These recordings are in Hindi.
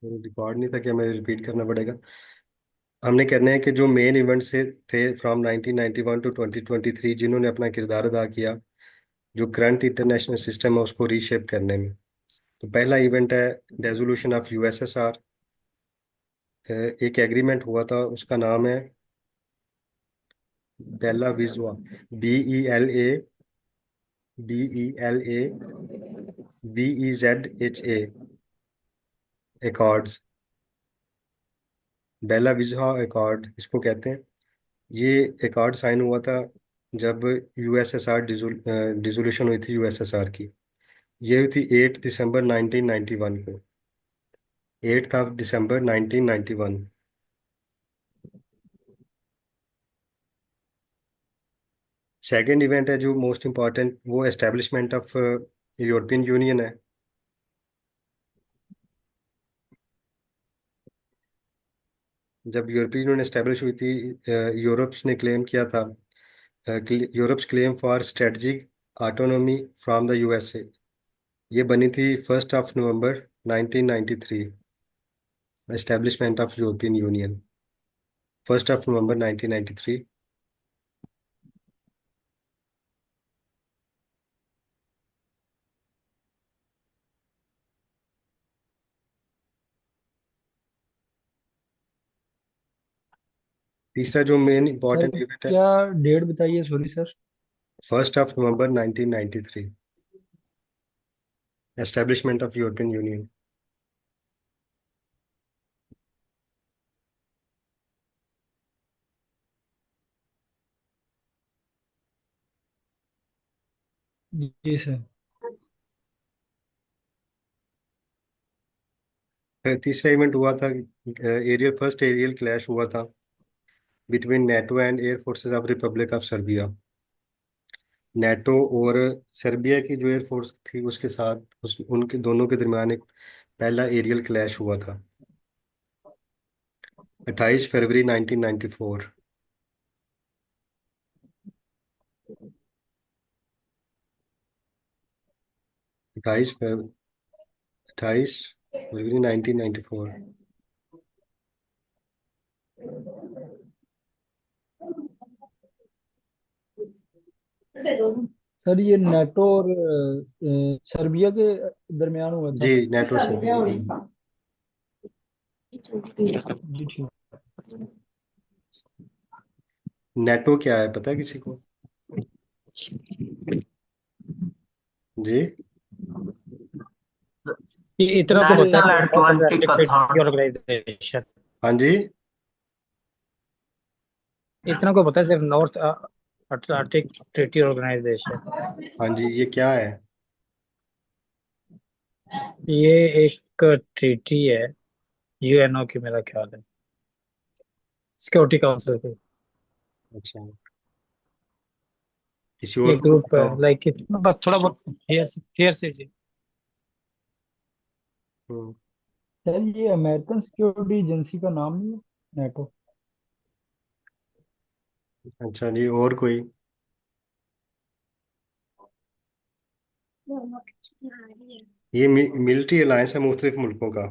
रिकॉर्ड नहीं था कि हमें रिपीट करना पड़ेगा। हमने कहना है कि जो मेन इवेंट से थे फ्रॉम 1991 टू 2023, जिन्होंने अपना किरदार अदा किया जो करंट इंटरनेशनल सिस्टम है उसको रीशेप करने में। तो पहला इवेंट है डेजोल्यूशन ऑफ यूएसएसआर। एक एग्रीमेंट हुआ था, उसका नाम है बेला विजवा। BELAVEZHA Accords. बेला विजहा एकॉर्ड इसको कहते हैं। ये एकॉर्ड साइन हुआ था जब यूएसएसआर डिसोल्यूशन हुई थी यूएसएसआर की। ये हुई थी 8 दिसंबर 1991 को। 8 दिसंबर 1991। सेकेंड इवेंट है जो मोस्ट इम्पॉर्टेंट, वो एस्टेब्लिशमेंट ऑफ यूरोपियन यूनियन है। जब यूरोपियन यूनियन एस्टेब्लिश हुई थी, यूरोप्स ने क्लेम किया था, Europe's claim for strategic autonomy from the USA. ये बनी थी 1 November 1993। Establishment of European union 1 November 1993। तीसरा जो मेन सर इंपॉर्टेंट इवेंट है, क्या डेट बताइए, sorry sir. 1 November 1993, establishment of European Union. जी सर। फिर तीसरा इवेंट हुआ था, फर्स्ट एरियल क्लैश हुआ था between NATO and air forces of Republic of Serbia. NATO और सर्बिया की जो एयर फोर्स थी उसके साथ उनके दोनों के दरमियान एक पहला एरियल क्लैश हुआ था 28 फरवरी 1994। 28 फरवरी 1994। सर ये नाटो और सर्बिया के दरमियान हुआ था। जी, नेटो सर्बिया के दरमियान। जी ठीक। नेटो क्या है पता है किसी को? जी। इतना तो पता है नेशनल कि North Atlantic Atlantic Treaty Authority. Organization. हाँ जी। इतना को पता है सिर्फ नॉर्थ अटलांटिक ट्रीटी ऑर्गेनाइजेशन। हाँ जी, ये क्या है? ये एक ट्रीटी है, यूएनओ की मेरा ख्याल है, सिक्योरिटी काउंसिल की। अच्छा, किसी और ये को ग्रुप है, बताओ। लाइक बस थोड़ा बहुत हेयर से जी। हम्म। सर ये अमेरिकन सिक्योरिटी एजेंसी का नाम नहीं है, नाटो? अच्छा जी, और कोई? ये मिलिट्री अलायंस है मुख्तलिफ मुल्कों का।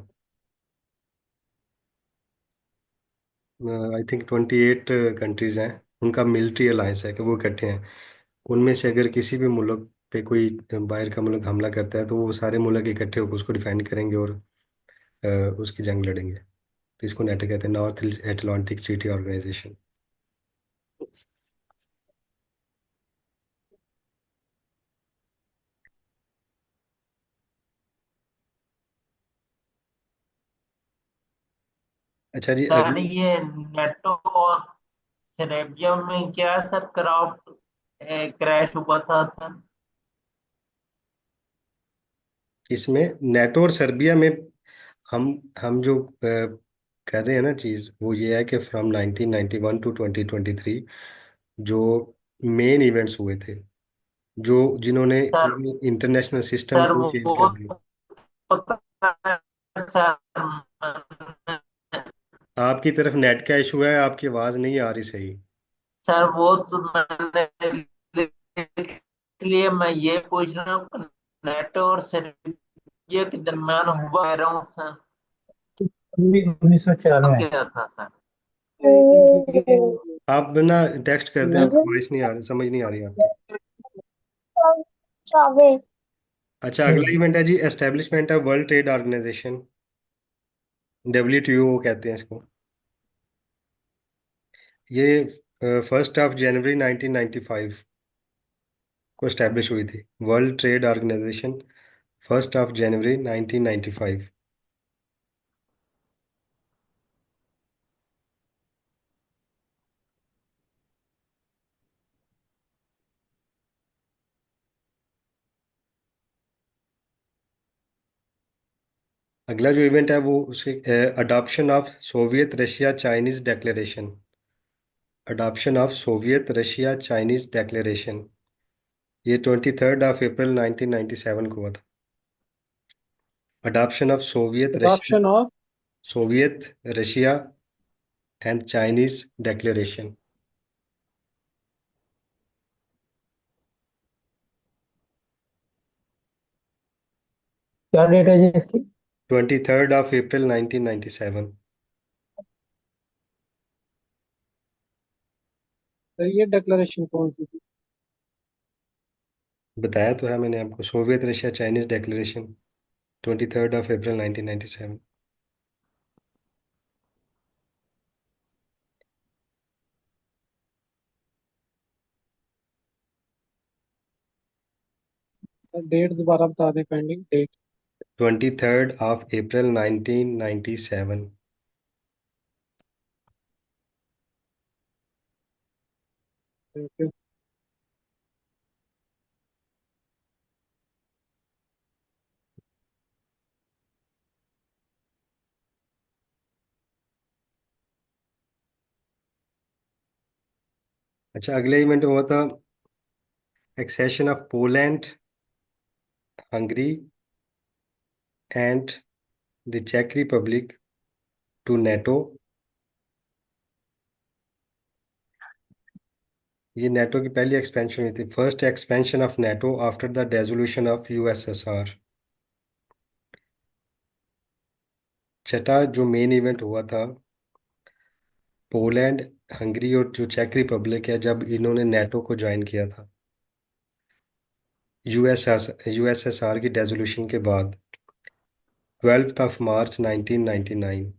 आई थिंक 28 कंट्रीज हैं, उनका मिलिट्री अलायंस है कि वो इकट्ठे हैं। उनमें से अगर किसी भी मुल्क पे कोई बाहर का मुल्क हमला करता है तो वो सारे मुल्क इकट्ठे होकर उसको डिफेंड करेंगे और अ, उसकी जंग लड़ेंगे। तो इसको नेटो कहते हैं, नॉर्थ एटलांटिक ट्रीटी ऑर्गेनाइजेशन। अच्छा जी, सर अगली। ये नेटो और सेरेबिया में क्या सर क्राफ्ट क्रैश हुआ था सर? इसमें नेटो और सर्बिया में हम हम जो कर रहे हैं ना चीज़, वो ये है कि फ्रॉम 1991 टू 2023 जो मेन इवेंट्स हुए थे, जो जिन्होंने सर पूरी इंटरनेशनल सिस्टम सर को चेंज कर वो दिया। पता है सर। आपकी तरफ नेट का इशू है, आपकी आवाज़ नहीं आ रही सही। सर वो तो मैंने, इसलिए मैं ये पूछ रहा हूँ, नेटो और सेरेबिया ये के दरमियान हुआ कह रहा हूँ सर। 1994 क्या था सर? आप ना टेक्स्ट कर दें, आपकी वॉइस नहीं आ रही, समझ नहीं आ रही आपकी। अच्छा, अगला इवेंट है जी establishment of World Trade Organization, WTO कहते हैं इसको। ये 1 जनवरी 1995 को एस्टेब्लिश हुई थी, वर्ल्ड ट्रेड ऑर्गेनाइजेशन 1 जनवरी 1995। अगला जो इवेंट है वो उसके adoption of Soviet Russia Chinese declaration, adoption of Soviet Russia Chinese declaration. ये 23 अप्रैल 1997 को हुआ था। Adoption of Soviet Russia, adoption of Soviet Russia and Chinese declaration. क्या डेट है जी इसकी? 23 अप्रैल 1997। तो ये डिक्लेरेशन कौन सी थी? बताया तो है मैंने आपको, Soviet Russia Chinese declaration, 23 April 1997। Date दोबारा बता दें, pending date. 23 April 1997। Thank you. अच्छा, अगले इवेंट हुआ था accession of Poland, Hungary and the चेक रिपब्लिक टू नेटो। ये नेटो की पहली एक्सपेंशन हुई थी, first expansion of NATO after the dissolution of USSR। छठा जो मेन इवेंट हुआ था, पोलैंड, हंगरी और जो चेक रिपब्लिक है, जब इन्होंने नेटो को ज्वाइन किया था USSR की डेसोल्यूशन के बाद, 12 मार्च 1999।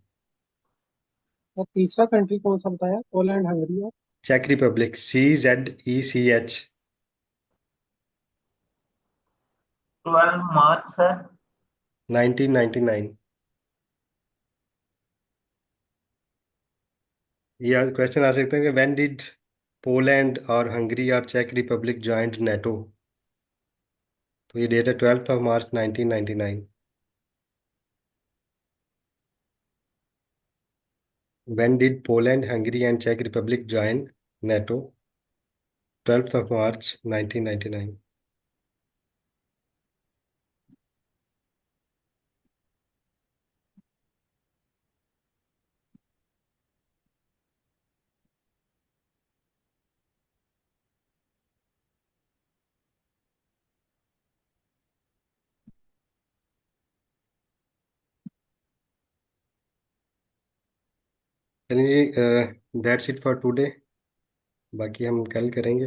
और तीसरा कंट्री कौन सा बताया? पोलैंड, हंगरी और चेक रिपब्लिक, CZECH। 12 March sir. 1999। ये क्वेश्चन आ सकते हैं कि व्हेन डिड पोलैंड और हंगरी और चेक रिपब्लिक ज्वाइंट नेटो। तो ये डेट है 12 March 1999। When did Poland, Hungary and चेक रिपब्लिक ज्वाइन नेटो? 12 मार्च 1999। चलिए जी, दैट्स इट फॉर टुडे। बाकी हम कल करेंगे।